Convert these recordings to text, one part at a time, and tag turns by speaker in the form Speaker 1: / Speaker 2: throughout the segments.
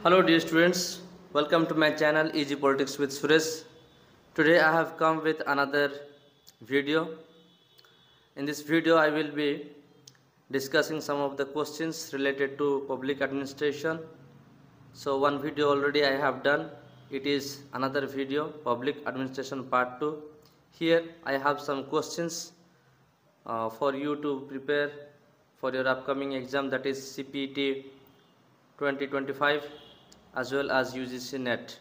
Speaker 1: Hello dear students, welcome to my channel Easy Politics with Suresh. Today I have come with another video. In this video I will be discussing some of the questions related to public administration. So one video already I have done. It is another video, public administration part 2. Here I have some questions for you to prepare for your upcoming exam, that is CPT 2025 as well as UGC NET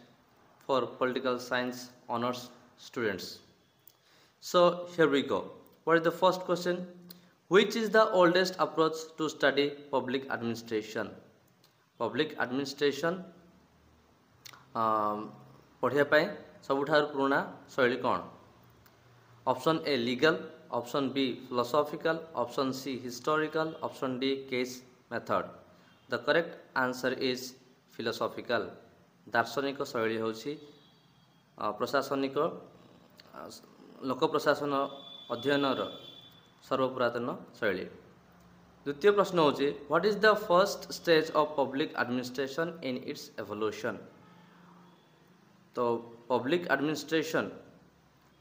Speaker 1: for political science honors students. So here we go. What is the first question? Which is the oldest approach to study public administration? Public administration पढ़िया पाए सबुठार पुराना शैली कौन? Option A legal, option B philosophical, option C historical, option D case method. The correct answer is philosophical. दार्शनिक शैली होछि प्रशासनिक लोक प्रशासन अध्ययनर सर्वपुरातन शैली. द्वितीय प्रश्न होछि what is the first stage of public administration in its evolution? तो पब्लिक एडमिनिस्ट्रेशन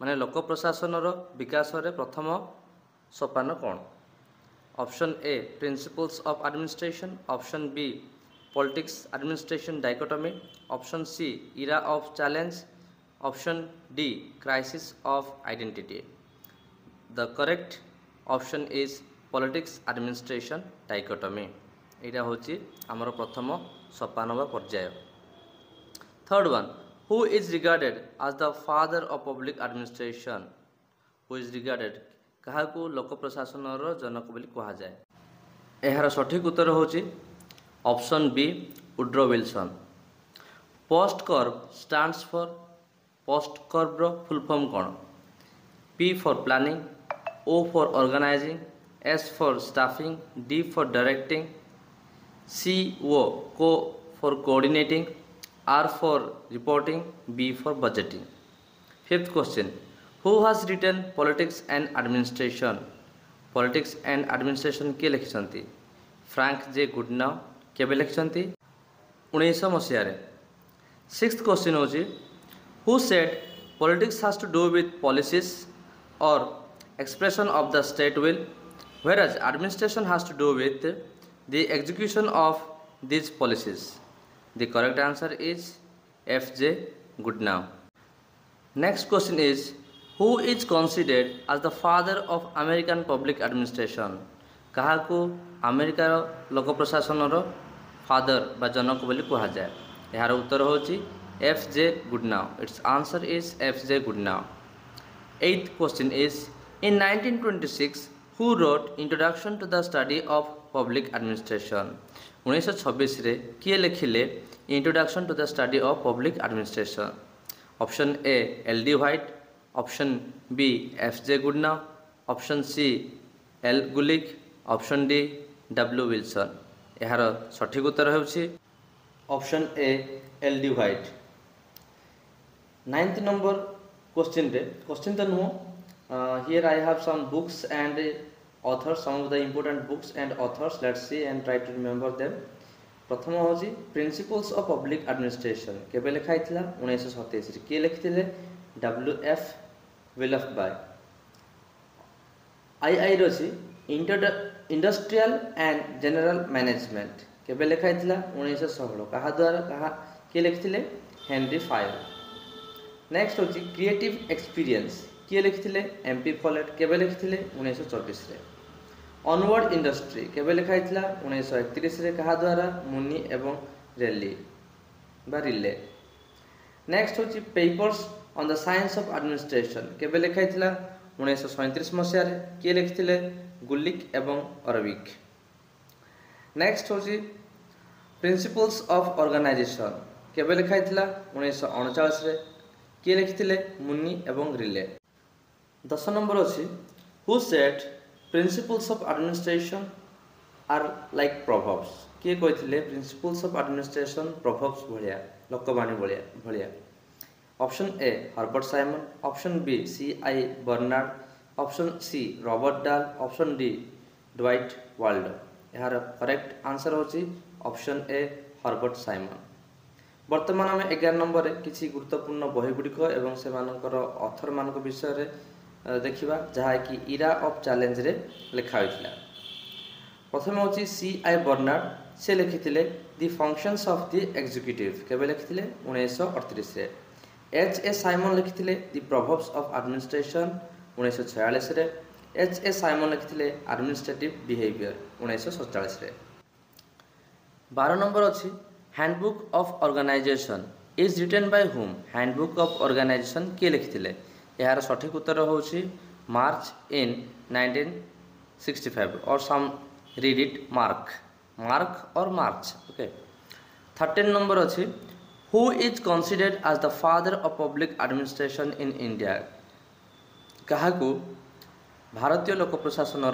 Speaker 1: माने लोक प्रशासनर विकास रे प्रथम सोपान कौन? Option A principles of administration, option B politics administration dichotomy, option C era of challenge, option D crisis of identity. The correct option is politics administration dichotomy. एटा होची हमर प्रथम सोपान बा पर्याय. Third one, who is regarded as the father of public administration? Who is regarded काहाकू लोक प्रशासन जनक बोली कहा जाए? एहार सठिक उत्तर होची option B Woodrow Wilson. POSDCORB stands for POSDCORB full form कौन? P for planning, O for organizing, S for staffing, D for directing, C O co for coordinating, R for reporting, B for budgeting. Fifth question, who has written politics and administration? Politics and administration किए लिखिसंती? Frank जे गुडनाउ. केबे लिखिसंती? 1900 मसीहा रे. Sixth question होची who said politics has to do with policies or expression of the state will, whereas administration has to do with the execution of these policies? The correct answer is F.J. Goodnow. Next question is who is considered as the father of American public administration? काहाकू अमेरिकार लोक प्रशासन father बा जनक बोली कहा जाए? यार उत्तर होची F.J. Goodnow. Its answer is F.J. Goodnow. Eighth question is in 1926 who wrote Introduction to the Study of Public Administration? 1926 रे किए लिखिले introduction to the study of public administration? Option A L D White, option B F J Goodnow, option C L Gulick, option D W Wilson. यार सठिक उत्तर होछि option A L D White. 9th number question रे question तो no here I have some books and authors, some of the important books and authors. Let's see and try to remember them. प्रथम होची principles of public administration केबे लिखा हितला? 1927 रे. के लिखिथिले? W F Willoughby. आई रोची इंडस्ट्रियल एंड जनरल मैनेजमेंट केबे लिखा हितला? 1916. कहा द्वारा कहा के लिखिथिले? Henri Fayol. नेक्स्ट होची क्रिएटिव एक्सपीरियंस किए लिखिथिले? MP folate. केबे लिखिथिले? 1924 रे. ऑनवर्ड इंडस्ट्री केबे लिखा हितला? 1931 रे. कहा द्वारा? मुनी एवं रेली बा रिले. नेक्स्ट होची papers on the science of administration केबे लिखा हितला? 1937 मसिया रे. किए लिखिथिले? गुलिक एवं अरबिक. नेक्स्ट होची प्रिंसिपल्स ऑफ ऑर्गेनाइजेशन केबे लिखा हितला? 1939 रे. किए लिखिथिले? मुनी एवं रिले. 10 नंबर अछि who said principles of administration are like proverbs? किए कहिथिले प्रिंसिपल्स ऑफ एडमिनिस्ट्रेशन प्रोवर्ब्स भलिया लोकवाणी भलिया? Option A Herbert Simon, option B C I Barnard, option C Robert Dahl, option D Dwight Waldo. यार correct answer होची option A Herbert Simon. बर्तमान आम 11 number रे किसी गुरुत्वपूर्ण बही गुड़िक एवं से अथर मान विषय देखा जहाँ कि इरा ऑफ चैलेंज रे लिखा होता। प्रथम हूँ C.I. बर्नार्ड से लिखिले the functions of the executive केवे लिखिले 1938 रे। H.A. साइमन लिखिले दि प्रोवर्ब्स ऑफ एडमिनिस्ट्रेशन 1946 रे। H.A. साइमन लिखिले एडमिनिस्ट्रेटिव बिहेवियर 1947 रे। 12 नंबर अच्छी handbook of organisation is written by whom. Handbook of organisation किए लिखिले? यार सठिक उत्तर होची मार्च इन 1965 और सम read it mark or march. Okay 13 number अच्छी who is considered as the father of public administration in India. क्या भारतीय लोक प्रशासन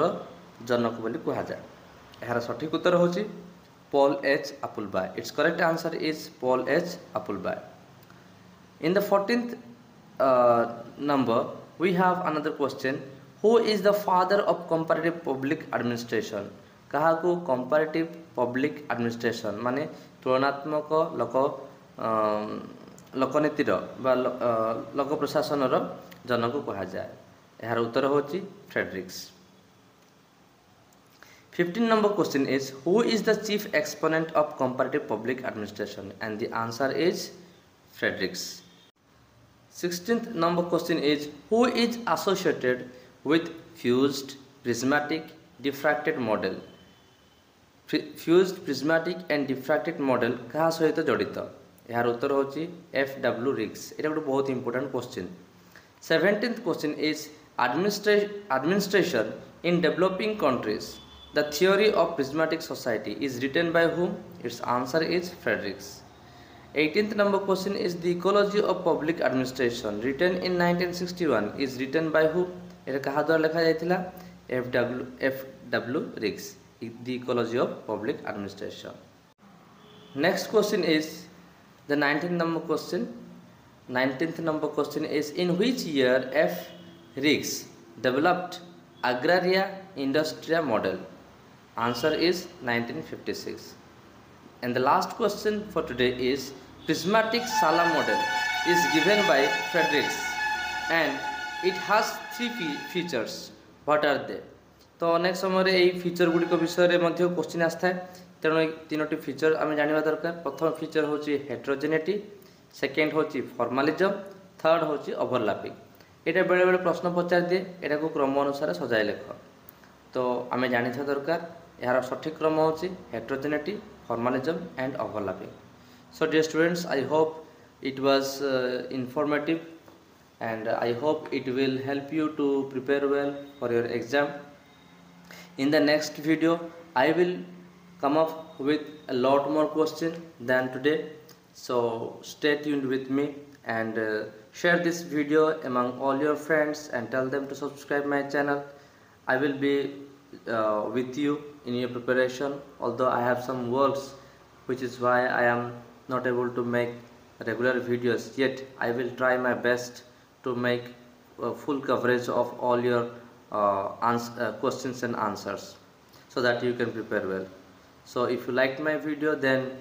Speaker 1: जनक बोली कहा जाए? यार सठिक उत्तर होची Paul H. Appleby. Its correct answer is Paul H. Appleby. In the 14th number, we have another question. Who is the father of comparative public administration? कहा को comparative public administration माने तुलनात्मक लोकनीतिर बा लोक प्रशासन जनक कहा जाए? यार उत्तर होची Fredericks. 15 number question is who is the chief exponent of comparative public administration, and the answer is Fredericks. 16th number question is who is associated with fused prismatic diffracted model. Fused prismatic and diffracted model कहा सहित जड़ित? यार उत्तर होची F.W. Riggs। এটা ଗୋଟେ बहुत important question। 17th question is administration in developing countries. The theory of prismatic society is written by whom? Its answer is Fredericks. 18th number question is the ecology of public administration written in 1961 is written by whom? এটা কাহা দ্বারা লেখা যাইতিলা? F.W. Riggs, the ecology of public administration. Next question is the 19th number question. 19th number question is in which year F. Riggs developed agraria industria model? Answer is 1956. And the last question for today is prismatic Sala model is given by Fredericks and it has 3 features. What are they? तो अनेक समय यही feature गुड़िक विषय में question आसता है, तेणु 3टी feature आम जानवा दरकार। प्रथम फीचर हूँ हेट्रोजेनिटी, सेकेंड हूँ फॉर्मालिज्म, थर्ड हूँ ओवरलैपिंग। यहाँ बेले बेले प्रश्न पचार दिए, यहाँ को क्रम अनुसार सजाई लेख। तो आम जानी दरकार यार सठिक क्रम होची heterogeneity, formalism and overlapping. So dear students, I hope it was informative and I hope it will help you to prepare well for your exam. In the next video I will come up with a lot more questions than today, so stay tuned with me and share this video among all your friends and tell them to subscribe my channel. I will be with you in your preparation, although I have some works which is why I am not able to make regular videos, yet I will try my best to make full coverage of all your questions and answers so that you can prepare well. So if you liked my video, then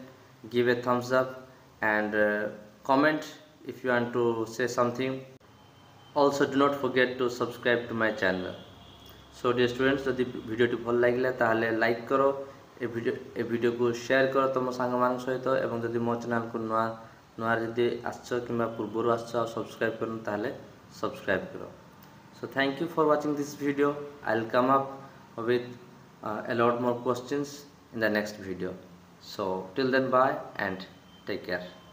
Speaker 1: give a thumbs up and comment if you want to say something. Also do not forget to subscribe to my channel. So dear students, जदि भिडियोटी भल लगे ताहले like करो, ए video को share करो तुम सांग मान सहित, एवं जदि मो चैनल को नुआ जदि आसछ कि पूर्वर आसछ सब्सक्राइब कर ताहले सब्सक्राइब करो। So thank you for watching this video. I will come up with a lot more questions in the next video. So till then, bye and take care.